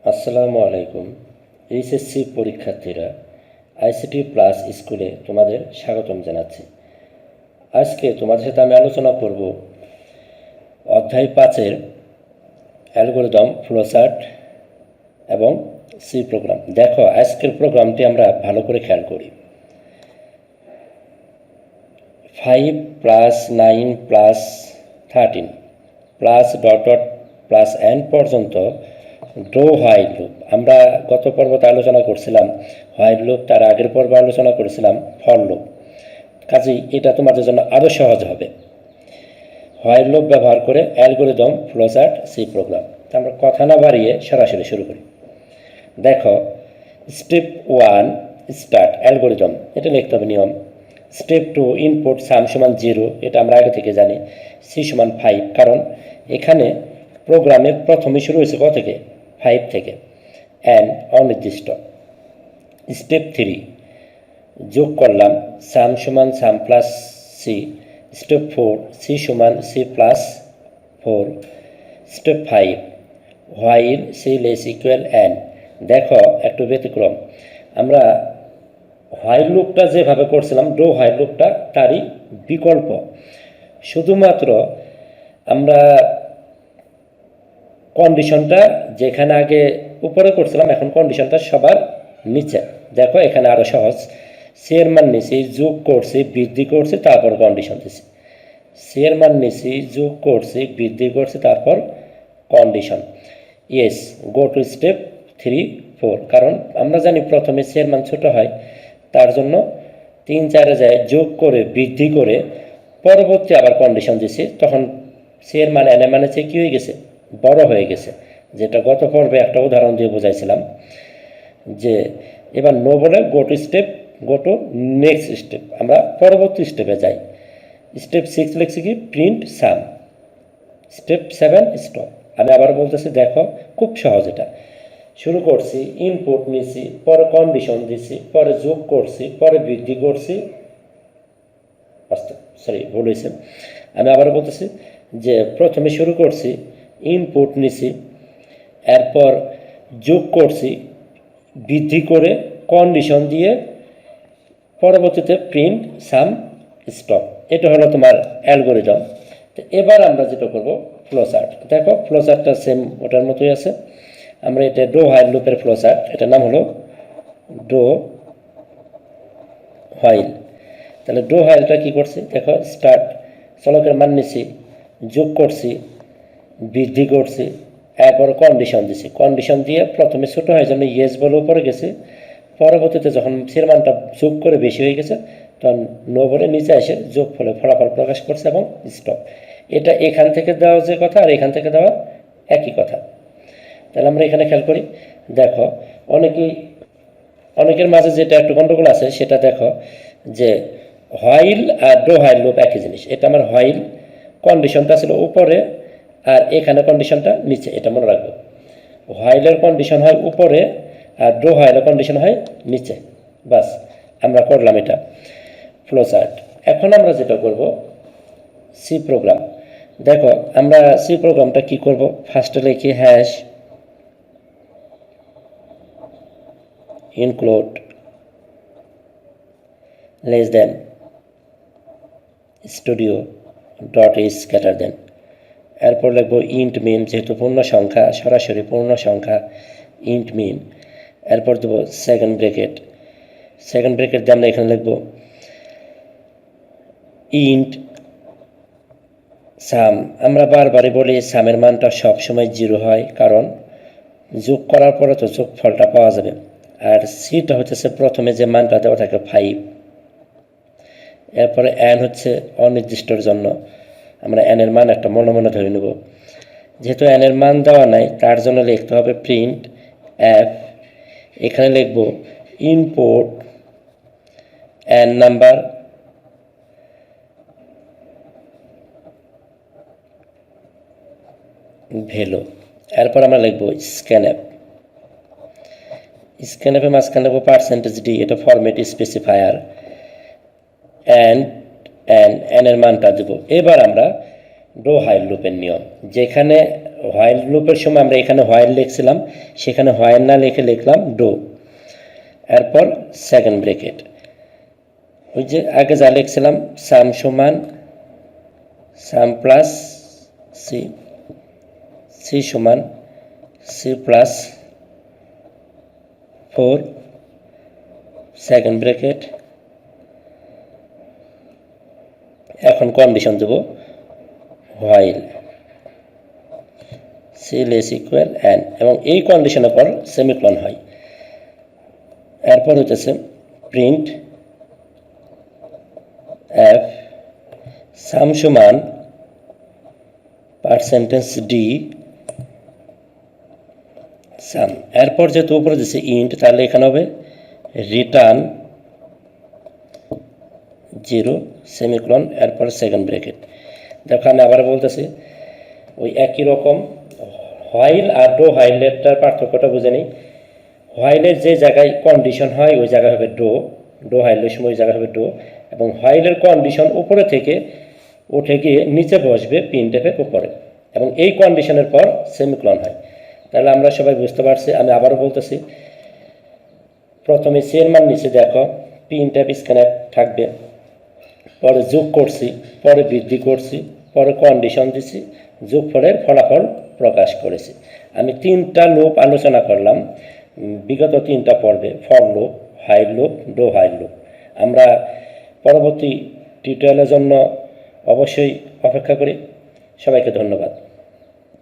আসসালামু আলাইকুম। এইচএসসি পরীক্ষার্থীরা আইসিটি প্লাস স্কুলে তোমাদের স্বাগতম জানাচ্ছি। আজকে তোমাদের সাথে আমি আলোচনা করব অধ্যায় 5-এর অ্যালগরিদম, ফ্লোচার্ট এবং সি প্রোগ্রাম। দেখো, আজকের প্রোগ্রামটি আমরা ভালো করে খেয়াল করি। 5 + 9 + 13 plus dot dot plus N পর্যন্ত ডো হোয়াইল লুপ। আমরা গত পর্বতে আলোচনা করছিলাম হোয়াইল লুপ, তার আগের পর্বে আলোচনা করেছিলাম ফর লুপ। কাজেই এটা তোমাদের জন্য আরও সহজ হবে। হোয়াইল লুপ ব্যবহার করে অ্যালগরিদম, ফ্লোচার্ট, সি প্রোগ্রাম। আমরা কথা না বাড়িয়ে সরাসরি শুরু করি। দেখো, স্টেপ 1 স্টার্ট অ্যালগরিদম, এটা লিখতে হবে নিয়ম। স্টেপ 2 ইনপুট সাম সমান 0, এটা আমরা আগে থেকে জানি। সি সমান 5, কারণ এখানে প্রোগ্রামের প্রথমে শুরু হয়েছে কত থেকে? 5 থেকে। অ্যান্ড অনির্দিষ্ট। স্টেপ 3 যোগ করলাম সাম সমান sum plus C. Step 4 C সমান C plus 4। Step 5 while C less equal and. দেখো, একটু ব্যতিক্রম। আমরা হোয়াইল লুপটা যেভাবে করছিলাম, ডো হোয়াইল লুপটা তারই বিকল্প। শুধুমাত্র আমরা কন্ডিশনটা যেখানে আগে উপরে করছিলাম, এখন কন্ডিশনটা সবার নিচে। দেখো, এখানে আরও সহজ। সি এর মান নিছি, যোগ করছি, বৃদ্ধি করছি, তারপর কন্ডিশন দিছি। সি এর মান নিছি, যোগ করছি, বৃদ্ধি করছি, তারপর condition. Yes, go to step 3, 4। কারণ আমরা জানি প্রথমে সি এর মান ছোট হয়, তার জন্য 3, 4-এ যায় যোগ করে বৃদ্ধি করে পরবর্তী আবার কন্ডিশন দিছি। তখন সি এর মান এন এর মানে চেয়ে কী হয়ে গেছে? বড় হয়ে গেছে। যেটা গত পর্বে একটা উদাহরণ দিয়ে বোঝাইছিলাম যে এবার নো বলে গো টু নেক্সট স্টেপ, আমরা পরবর্তী স্টেপে যাই। স্টেপ 6 লিখছি কি? প্রিন্ট সাম। Step 7 stop. আমি আবার বলতেছি, দেখো খুব সহজ। এটা শুরু করছি, ইনপুট নিছি, পরে কন্ডিশন দিছি, পরে যোগ করছি, পরে বৃদ্ধি করছি। ভুল হয়েছে। আমি আবার বলতেছি যে প্রথমে শুরু করছি, ইনপুট নিছি, এরপর যোগ করছি, বৃদ্ধি করে কন্ডিশন দিয়ে পরবর্তীতে প্রিন্ট সাম স্টপ। এটা হলো তোমার অ্যালগরিদম। তো এবার আমরা যেটা করব, ফ্লোচার্ট। দেখো, ফ্লোচার্টটা সেম ওটার মতোই আছে। আমরা এটা ডো হোয়াইল লুপের ফ্লোচার্ট, এটার নাম হলো ডো হোয়াইল। তাহলে ডো হোয়াইলটা কী করছি? দেখো, স্টার্ট চলকের মান নিছি, যোগ করছি, বৃদ্ধি করছি, এরপর কন্ডিশন দিছি। কন্ডিশন দিয়ে প্রথমে ছোটো হয় জন্য ইয়েস বলে উপরে গেছে, পরবর্তীতে যখন সির মানটা যোগ করে বেশি হয়ে গেছে তখন নো বলে নিচে এসে যোগ ফলে ফলাফল প্রকাশ করছে এবং স্টপ। এটা এখান থেকে দেওয়া যে কথা আর এখান থেকে দেওয়া একই কথা। তাহলে আমরা এখানে খেয়াল করি। দেখো, অনেকের মাঝে যেটা একটু গন্ডগোল আছে সেটা দেখো যে হোয়াইল আর ডো হোয়াইল লুপ একই জিনিস। এটা আমার হোয়াইল কন্ডিশনটা ছিল উপরে আর এখানে কন্ডিশনটা নিচে, এটা মনে রাখবো। হোয়াইলের কন্ডিশন হয় উপরে আর ডো হোয়াইলের কন্ডিশন হয় নিচে। বাস, আমরা করলাম এটা ফ্লোচার্ট। এখন আমরা যেটা করব, সি প্রোগ্রাম। দেখো, আমরা সি প্রোগ্রামটা কি করব? ফার্স্টে লিখি hash include less than studio dot is greater than. এরপর লিখব ইন্ট মিন, যেহেতু পূর্ণ সংখ্যা, সরাসরি পূর্ণ সংখ্যা, ইন্ট মিন। এরপর দেবো সেকেন্ড ব্রেকেট দিয়ে আমরা এখানে লিখব ইন্ট সাম। আমরা বারবারই বলি সামের মানটা সবসময় 0 হয়, কারণ যোগ করার পরে তো যোগ ফলটা পাওয়া যাবে। আর সিটা হচ্ছে প্রথমে যে মানটা দেওয়া থাকে 5। এরপরে এন হচ্ছে অনির্দিষ্টর জন্য, আমরা এন এর মান একটা মনে মনে ধরে নেব। যেহেতু এন এর মান দেওয়া নাই, তার জন্য লিখতে হবে প্রিন্ট এফ। এখানে লিখব ইনপুট এন নাম্বার ভ্যালু। এরপর আমরা লিখব স্ক্যানএফের মাঝখানে লিখব %d, এটা ফরম্যাট স্পেসিফায়ার, এন এর মানটা দেব। এবার আমরা ডো হাইল লুপের নিয়ম, যেখানে হোয়াইল লুপের সময় আমরা এখানে হোয়াইল লিখছিলাম, সেখানে হোয়াইল না লিখে লিখলাম ডো, এরপর সেকেন্ড ব্রেকেট, ওই যে আগে যা লিখছিলাম সাম সমান সাম প্লাস সি, সি সমান সি প্লাস 4 সেকেন্ড ব্রেকেট, এখন কন্ডিশন দেব while C less equal N, এবং এই কন্ডিশনের পর সেমিকোলন হয়। এরপর হইতেছে প্রিন্ট এফ সাম সমান পার্সেন্টেজ ডি সাম, এরপর যেহেতু উপরে দিচ্ছে ইন্ট, তাহলে এখানে হবে রিটার্ন 0 সেমিকোলন, এরপর সেকেন্ড ব্রেকেট। দেখো আমি আবার বলতেছি, ওই একই রকম হোয়াইল আর ডো হোয়াইলেরটার পার্থক্যটা বুঝে নিই। হোয়াইলের যে জায়গায় কন্ডিশন হয় ওই জায়গায় হবে ডো, ডো হোয়াইলের সময় ওই জায়গায় হবে ডো, এবং হোয়াইলের কন্ডিশন উপরে থেকে উঠে গিয়ে নিচে বসবে প্রিন্টএফের উপরে, এবং এই কন্ডিশনের পর সেমিকোলন হয়। তাহলে আমরা সবাই বুঝতে পারছি। আমি আবারও বলতেছি, প্রথমে সি এর মান নিচে দেখো প্রিন্টএফ স্ক্যানার থাকবে, পরে যোগ করছি, পরে বৃদ্ধি করছি, পরে কন্ডিশন দিছি, যোগফলের ফলাফল প্রকাশ করেছি। আমি 3টা লুপ আলোচনা করলাম বিগত 3টা পর্বে, for loop, while loop, do while loop. আমরা পরবর্তী টিউটোরিয়ালের জন্য অবশ্যই অপেক্ষা করি। সবাইকে ধন্যবাদ।